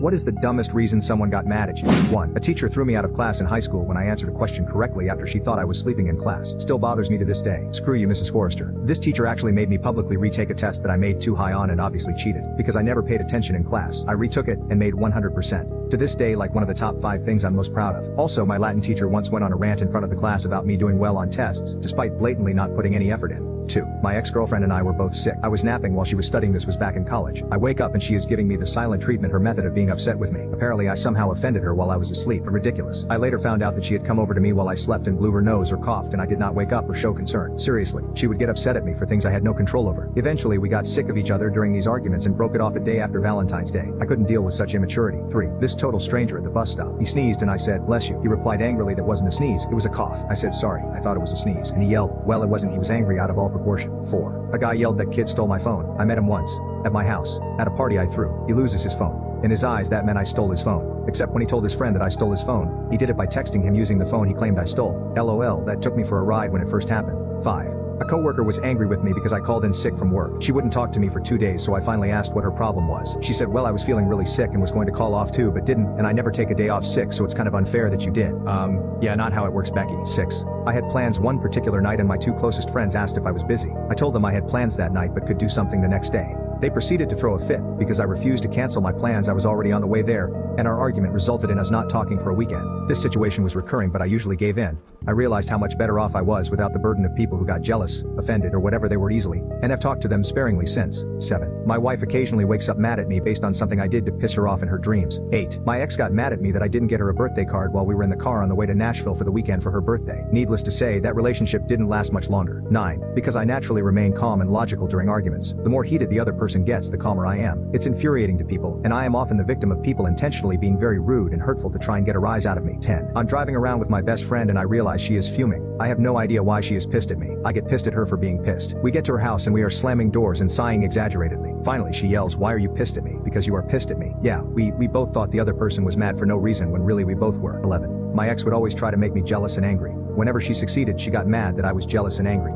What is the dumbest reason someone got mad at you? 1. A teacher threw me out of class in high school when I answered a question correctly after she thought I was sleeping in class. Still bothers me to this day. Screw you, Mrs. Forrester. This teacher actually made me publicly retake a test that I made too high on and obviously cheated. Because I never paid attention in class, I retook it and made 100%. To this day, like one of the top 5 things I'm most proud of. Also, my Latin teacher once went on a rant in front of the class about me doing well on tests, despite blatantly not putting any effort in. 2. My ex-girlfriend and I were both sick. I was napping while she was studying. This was back in college. I wake up and she is giving me the silent treatment, her method of being upset with me. Apparently I somehow offended her while I was asleep. Ridiculous. I later found out that she had come over to me while I slept and blew her nose or coughed and I did not wake up or show concern. Seriously, she would get upset at me for things I had no control over. Eventually we got sick of each other during these arguments and broke it off a day after Valentine's Day. I couldn't deal with such immaturity. 3. This total stranger at the bus stop. He sneezed and I said, "Bless you." He replied angrily, "That wasn't a sneeze, it was a cough." I said, "Sorry, I thought it was a sneeze." And he yelled, "Well, it wasn't." He was angry out of all proportion. 4. A guy yelled that kid stole my phone. I met him once. At my house. At a party I threw. He loses his phone. In his eyes that meant I stole his phone. Except when he told his friend that I stole his phone, he did it by texting him using the phone he claimed I stole. LOL, that took me for a ride when it first happened. 5. A coworker was angry with me because I called in sick from work. She wouldn't talk to me for 2 days, so I finally asked what her problem was. She said, "Well, I was feeling really sick and was going to call off too, but didn't, and I never take a day off sick, so it's kind of unfair that you did." Yeah, not how it works, Becky. 6. I had plans one particular night and my 2 closest friends asked if I was busy. I told them I had plans that night but could do something the next day. They proceeded to throw a fit because I refused to cancel my plans. I was already on the way there, and our argument resulted in us not talking for a weekend. This situation was recurring, but I usually gave in. I realized how much better off I was without the burden of people who got jealous, offended, or whatever they were easily, and have talked to them sparingly since. 7. My wife occasionally wakes up mad at me based on something I did to piss her off in her dreams. 8. My ex got mad at me that I didn't get her a birthday card while we were in the car on the way to Nashville for the weekend for her birthday. Needless to say, that relationship didn't last much longer. 9. Because I naturally remain calm and logical during arguments. The more heated the other person gets, the calmer I am. It's infuriating to people, and I am often the victim of people intentionally being very rude and hurtful to try and get a rise out of me. 10. I'm driving around with my best friend and I realize she is fuming. I have no idea why she is pissed at me. I get pissed at her for being pissed. We get to her house and we are slamming doors and sighing exaggeratedly. Finally she yells, "Why are you pissed at me?" "Because you are pissed at me." Yeah, we both thought the other person was mad for no reason when really we both were. 11. My ex would always try to make me jealous and angry. Whenever she succeeded, she got mad that I was jealous and angry.